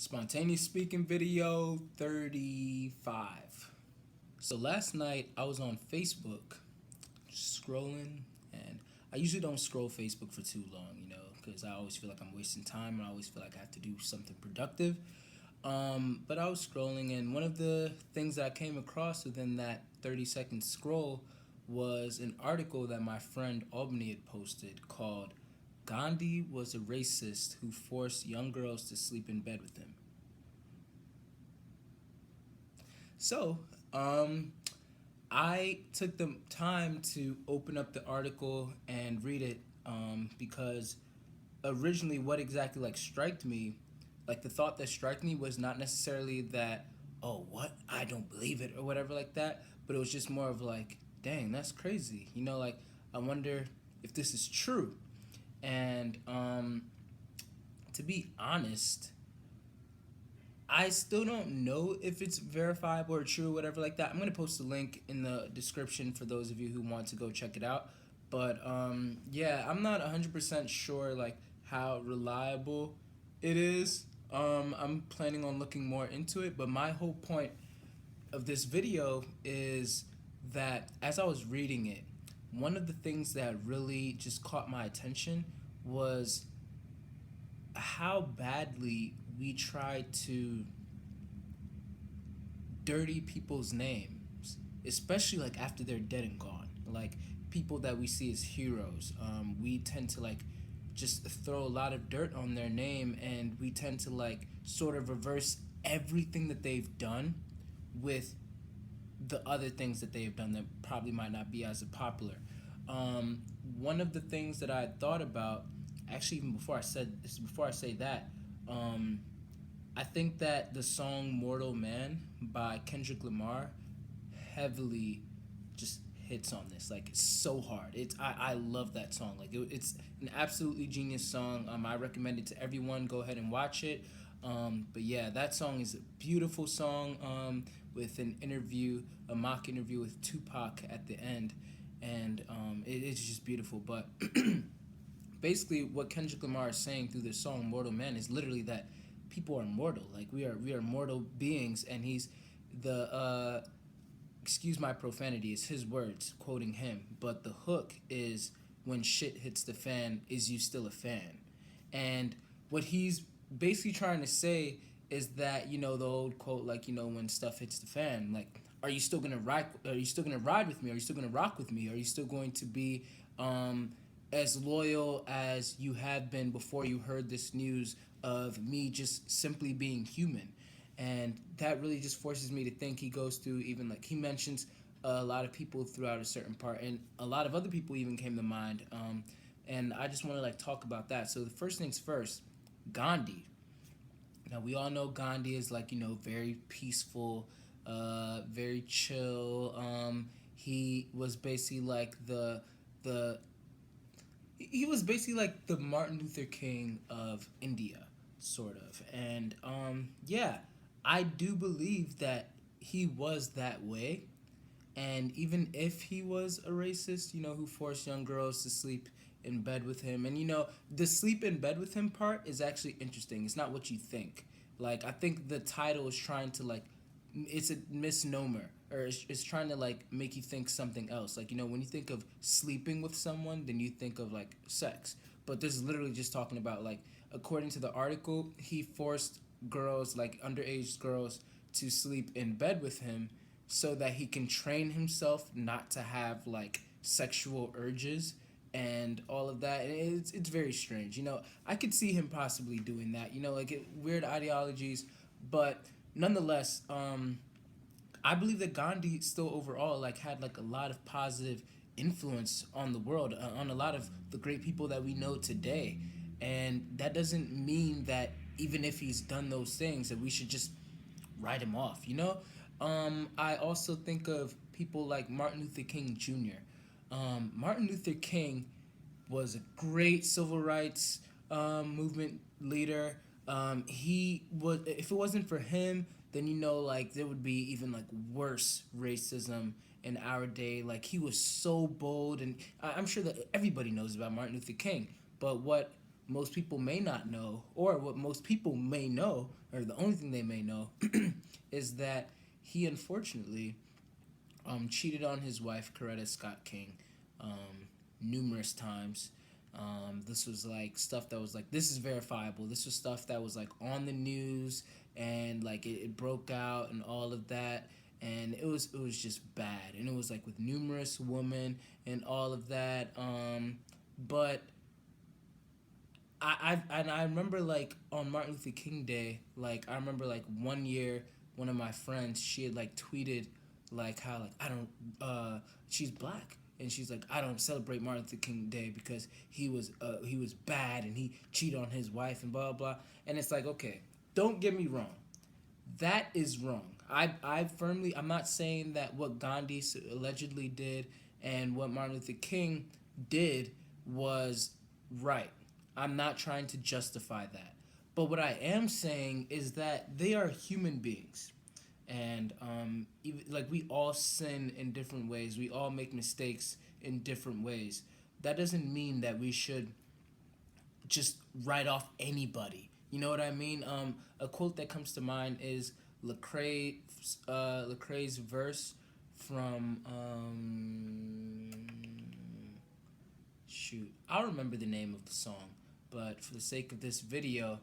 Spontaneous speaking video 35. So last night I was on Facebook scrolling, and I usually don't scroll Facebook for too long, because I always feel like I'm wasting time and I always feel like I have to do something productive. But I was scrolling, and one of the things that I came across within that 30-second scroll was an article that my friend Albany had posted called Gandhi was a racist who forced young girls to sleep in bed with him. So, I took the time to open up the article and read it because originally what exactly like struck me, like the thought that struck me was not necessarily that, oh, what? I don't believe it or whatever like that, but it was just more of like, dang, that's crazy. Like I wonder if this is true. And to be honest, I still don't know if it's verifiable or true or whatever like that. I'm gonna post a link in the description for those of you who want to go check it out. But yeah, I'm not 100% sure like how reliable it is. I'm planning on looking more into it. But my whole point of this video is that as I was reading it, one of the things that really just caught my attention was how badly we try to dirty people's names, especially like after they're dead and gone. Like people that we see as heroes, we tend to like just throw a lot of dirt on their name, and we tend to like sort of reverse everything that they've done with the other things that they've done that probably might not be as popular. One of the things that I thought about, actually, even before I say that, um, I think that the song "Mortal Man" by Kendrick Lamar heavily just hits on this. Like it's so hard. I love that song. Like it's an absolutely genius song. I recommend it to everyone. Go ahead and watch it. But yeah, that song is a beautiful song. With an interview, a mock interview with Tupac at the end, and it's just beautiful. But basically, what Kendrick Lamar is saying through this song "Mortal Man" is literally that people are mortal. Like we are mortal beings, and he's the excuse my profanity, it's his words quoting him, but the hook is when shit hits the fan, is you still a fan? And what he's basically trying to say is that, the old quote, like, when stuff hits the fan, like, are you still gonna ride? Are you still gonna ride with me? Are you still gonna rock with me? Are you still going to be as loyal as you have been before you heard this news of me just simply being human? And that really just forces me to think. He goes through, even like he mentions a lot of people throughout a certain part, and a lot of other people even came to mind. And I just want to like talk about that. So the first things first, Gandhi. Now we all know Gandhi is like, very peaceful, very chill. He was basically like the he was basically like the Martin Luther King of India, sort of. And yeah, I do believe that he was that way. And even if he was a racist, who forced young girls to sleep in bed with him, and the sleep in bed with him part is actually interesting. It's not what you think. Like, I think the title is trying to like, it's a misnomer, or it's trying to like make you think something else. Like, when you think of sleeping with someone, then you think of like sex. But this is literally just talking about like, according to the article, he forced girls, like underage girls, to sleep in bed with him so that he can train himself not to have like sexual urges and all of that. And it's very strange. I could see him possibly doing that. Like weird ideologies, but nonetheless, I believe that Gandhi still overall like had like a lot of positive influence on the world, on a lot of the great people that we know today. And that doesn't mean that even if he's done those things that we should just write him off. I also think of people like Martin Luther King Jr. Martin Luther King was a great civil rights movement leader. He was, if it wasn't for him, then like there would be even like worse racism in our day. Like he was so bold, and I'm sure that everybody knows about Martin Luther King. But what most people may not know, or what most people may know, or the only thing they may know, is that he unfortunately cheated on his wife, Coretta Scott King, numerous times. This was like stuff that was like, this is verifiable. This was stuff that was like on the news, and like it broke out and all of that. And it was just bad, and it was like with numerous women and all of that. But I remember like on Martin Luther King Day, like I remember like one year, one of my friends, she had like tweeted like how like I don't she's black, and she's like, I don't celebrate Martin Luther King Day because he was bad and he cheated on his wife and blah blah. And it's like, okay, don't get me wrong, that is wrong. I'm not saying that what Gandhi allegedly did and what Martin Luther King did was right. I'm not trying to justify that. But what I am saying is that they are human beings. And even, like, we all sin in different ways. We all make mistakes in different ways. That doesn't mean that we should just write off anybody. You know what I mean? A quote that comes to mind is Lecrae's verse from shoot, I'll remember the name of the song, but for the sake of this video,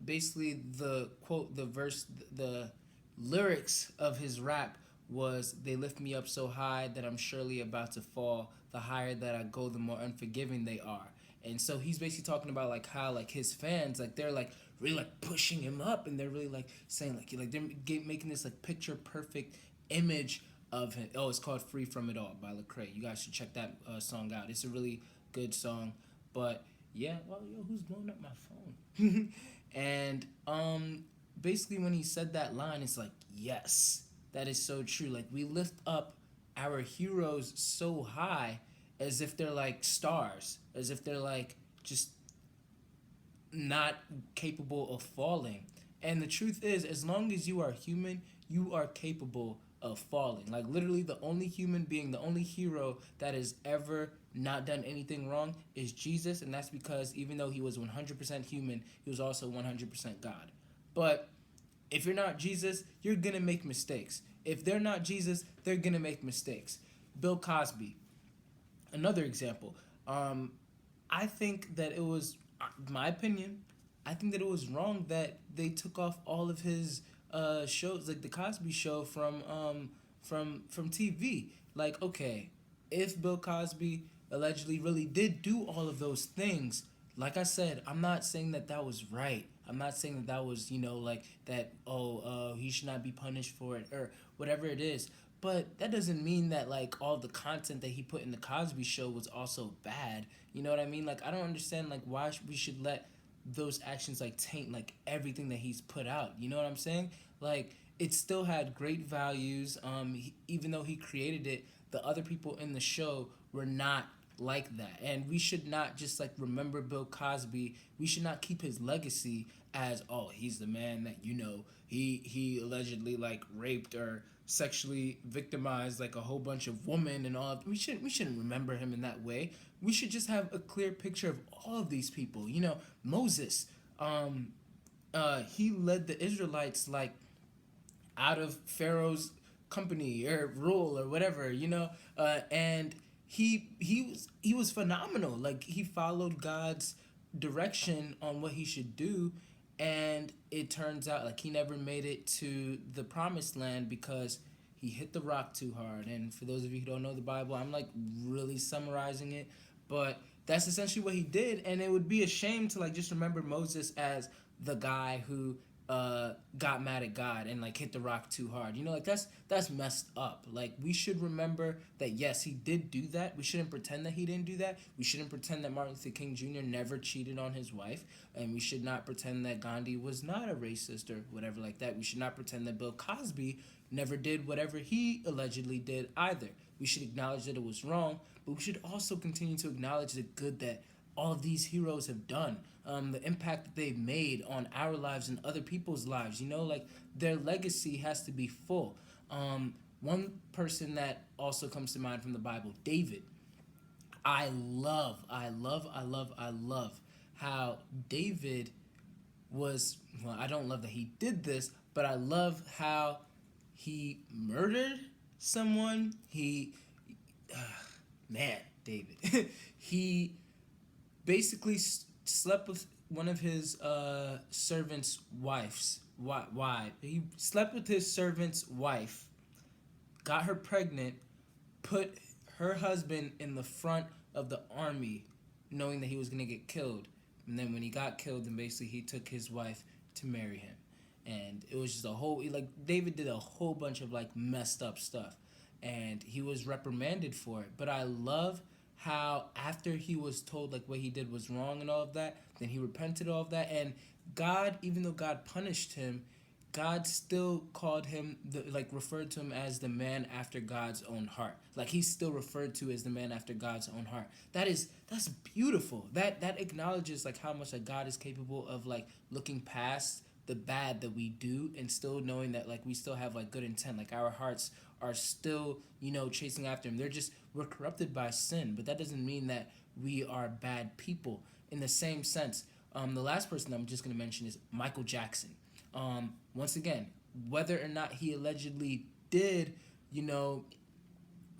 basically the quote, the verse, the lyrics of his rap was, "They lift me up so high that I'm surely about to fall. The higher that I go, the more unforgiving they are." And so he's basically talking about like how like his fans, like they're like really like pushing him up, and they're really like saying like they're making this like picture perfect image of him. Oh, it's called "Free from It All" by Lecrae. You guys should check that song out. It's a really good song. But yeah, well, yo, who's blowing up my phone? And basically when he said that line, it's like, yes, that is so true. Like, we lift up our heroes so high as if they're like stars, as if they're like just not capable of falling. And the truth is, as long as you are human, you are capable of falling. Like, literally, the only human being, the only hero that has ever not done anything wrong is Jesus. And that's because even though he was 100% human, he was also 100% God. But if you're not Jesus, you're going to make mistakes. If they're not Jesus, they're going to make mistakes. Bill Cosby, another example. I think that it was, my opinion, I think that it was wrong that they took off all of his shows, like the Cosby Show from TV. Like, okay, if Bill Cosby allegedly really did do all of those things, like I said, I'm not saying that that was right. I'm not saying that that was, like that. Oh, he should not be punished for it or whatever it is. But that doesn't mean that like all the content that he put in the Cosby Show was also bad. You know what I mean? Like, I don't understand like why we should let those actions like taint like everything that he's put out. You know what I'm saying? Like, it still had great values. Even though he created it, the other people in the show were not like that. And we should not just like remember Bill Cosby. We should not keep his legacy as, oh, he's the man that, he allegedly like raped or sexually victimized like a whole bunch of women and all. We shouldn't remember him in that way. We should just have a clear picture of all of these people. Moses, he led the Israelites like out of Pharaoh's company or rule or whatever, and he was phenomenal. Like, he followed God's direction on what he should do, and it turns out like he never made it to the promised land because he hit the rock too hard. And for those of you who don't know the Bible, I'm like really summarizing it, but that's essentially what he did. And it would be a shame to like just remember Moses as the guy who got mad at God and like hit the rock too hard. Like that's messed up. Like, we should remember that yes, he did do that. We shouldn't pretend that he didn't do that. We shouldn't pretend that Martin Luther King Jr. never cheated on his wife, and we should not pretend that Gandhi was not a racist or whatever like that. We should not pretend that Bill Cosby never did whatever he allegedly did either. We should acknowledge that it was wrong, but we should also continue to acknowledge the good that all of these heroes have done, the impact that they've made on our lives and other people's lives. Like, their legacy has to be full. One person that also comes to mind from the Bible, David. I love how David was, well, I don't love that he did this, but I love how he murdered someone. Uh, man, David. He basically slept with one of his servant's wives. Why? He slept with his servant's wife, got her pregnant, put her husband in the front of the army, knowing that he was gonna get killed. And then when he got killed, then basically he took his wife to marry him, and it was just a whole, like, David did a whole bunch of like messed up stuff, and he was reprimanded for it. But I love how after he was told like what he did was wrong and all of that, then he repented all of that, and God, even though God punished him, God still called him like referred to him as the man after God's own heart. Like he's still referred to as the man after God's own heart. That's beautiful. That acknowledges like how much like God is capable of like looking past the bad that we do and still knowing that like we still have like good intent. Like our hearts are still, chasing after him. We're corrupted by sin, but that doesn't mean that we are bad people. In the same sense, the last person I'm just gonna mention is Michael Jackson. Once again, whether or not he allegedly did,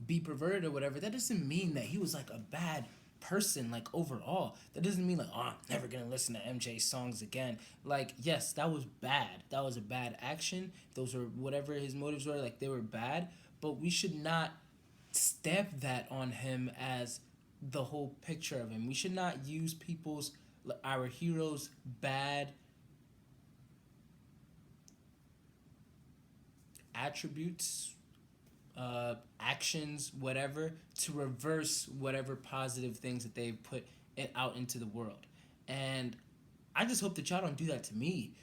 be perverted or whatever, that doesn't mean that he was like a bad person, like overall. That doesn't mean like, oh, I'm never gonna listen to MJ's songs again. Like, yes, that was bad. That was a bad action. Those were whatever his motives were, like they were bad. But we should not stamp that on him as the whole picture of him. We should not use our heroes' bad attributes, actions, whatever, to reverse whatever positive things that they've put out into the world. And I just hope that y'all don't do that to me.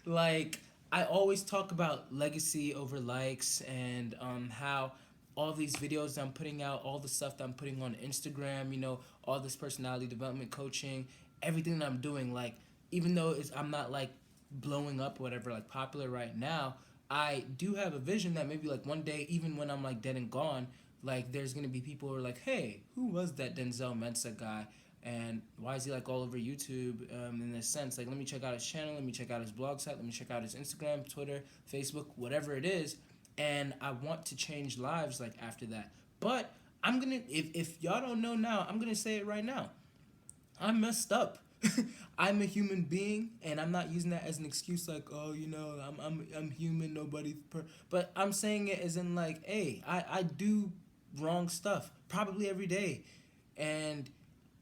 Like, I always talk about legacy over likes, and how all these videos that I'm putting out, all the stuff that I'm putting on Instagram, all this personality development coaching, everything that I'm doing, like, even though I'm not like blowing up or whatever, like popular right now, I do have a vision that maybe like one day, even when I'm like dead and gone, like there's gonna be people who are like, hey, who was that Denzel Mensa guy? And why is he like all over YouTube? In this sense, like let me check out his channel, let me check out his blog site, let me check out his Instagram, Twitter, Facebook, whatever it is. And I want to change lives like after that. But I'm gonna, if y'all don't know now, I'm gonna say it right now. I'm messed up. I'm a human being, and I'm not using that as an excuse. Like, oh, I'm human. But I'm saying it as in like, hey, I do wrong stuff probably every day, and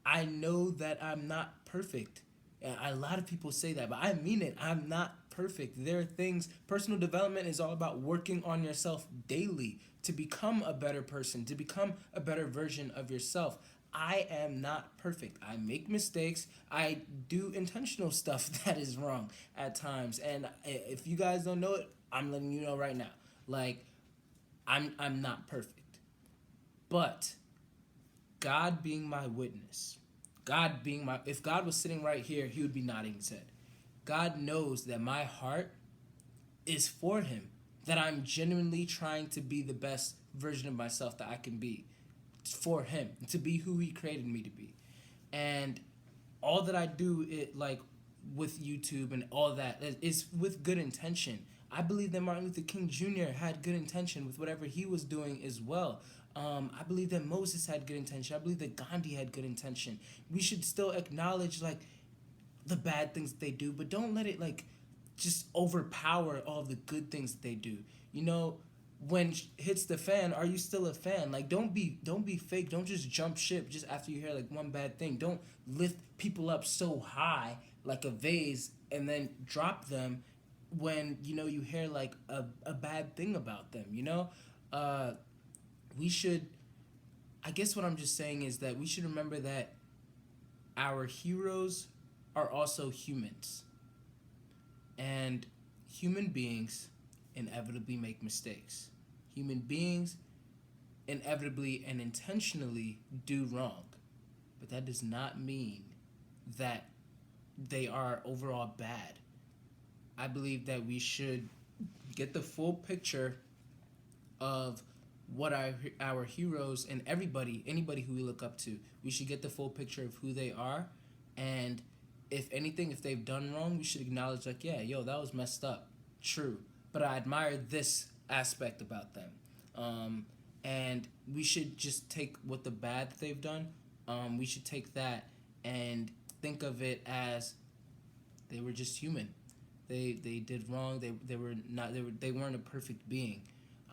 I know that I'm not perfect. A lot of people say that, but I mean it. I'm not perfect. There are things. Personal development is all about working on yourself daily to become a better person, to become a better version of yourself. I am not perfect. I make mistakes. I do intentional stuff that is wrong at times. And if you guys don't know it, I'm letting you know right now. Like, I'm not perfect. But God being my witness, if God was sitting right here, he would be nodding his head. God knows that my heart is for him, that I'm genuinely trying to be the best version of myself that I can be for him, to be who he created me to be. And all that I do, like with YouTube and all that, is with good intention. I believe that Martin Luther King Jr. had good intention with whatever he was doing as well. I believe that Moses had good intention. I believe that Gandhi had good intention. We should still acknowledge like the bad things that they do, but don't let it like just overpower all the good things that they do. When hits the fan, are you still a fan? Like, don't be fake. Don't just jump ship just after you hear like one bad thing. Don't lift people up so high like a vase and then drop them when you hear like a bad thing about them. We should, I guess what I'm just saying is that we should remember that our heroes are also humans, and human beings inevitably make mistakes. Human beings inevitably and intentionally do wrong. But that does not mean that they are overall bad. I believe that we should get the full picture of what our heroes and anybody who we look up to, we should get the full picture of who they are And if anything, if they've done wrong, we should acknowledge, like, yeah, yo, that was messed up. True. But I admire this aspect about them. Um, and we should just take what the bad that they've done, we should take that and think of it as they were just human. They did wrong. They weren't a perfect being.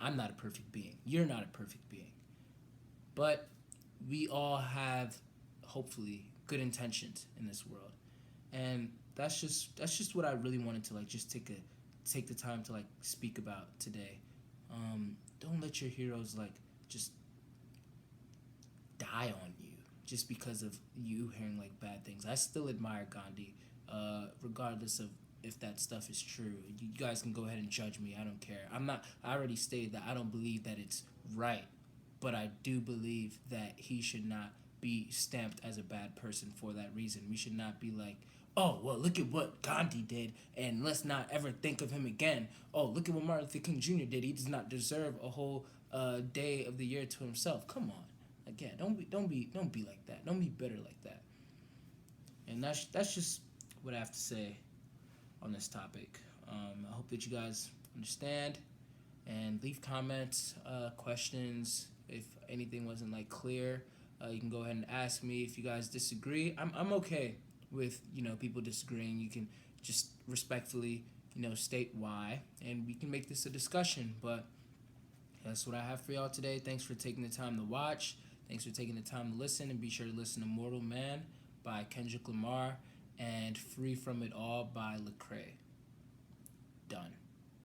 I'm not a perfect being. You're not a perfect being. But we all have, hopefully, good intentions in this world. And that's just what I really wanted to, like, just take the time to, like, speak about today. Don't let your heroes, like, just die on you just because of you hearing, like, bad things. I still admire Gandhi, regardless of if that stuff is true. You guys can go ahead and judge me. I don't care. I already stated that I don't believe that it's right, but I do believe that he should not be stamped as a bad person for that reason. We should not be like, oh, well, look at what Gandhi did, and let's not ever think of him again. Oh, look at what Martin Luther King Jr. did. He does not deserve a whole day of the year to himself. Come on, again, don't be like that. Don't be bitter like that. And that's just what I have to say on this topic. I hope that you guys understand and leave comments, questions. If anything wasn't, like, clear, you can go ahead and ask me. If you guys disagree, I'm okay with, people disagreeing. You can just respectfully, state why, and we can make this a discussion. But that's what I have for y'all today. Thanks for taking the time to watch. Thanks for taking the time to listen, and be sure to listen to Mortal Man by Kendrick Lamar and Free From It All by Lecrae. Done.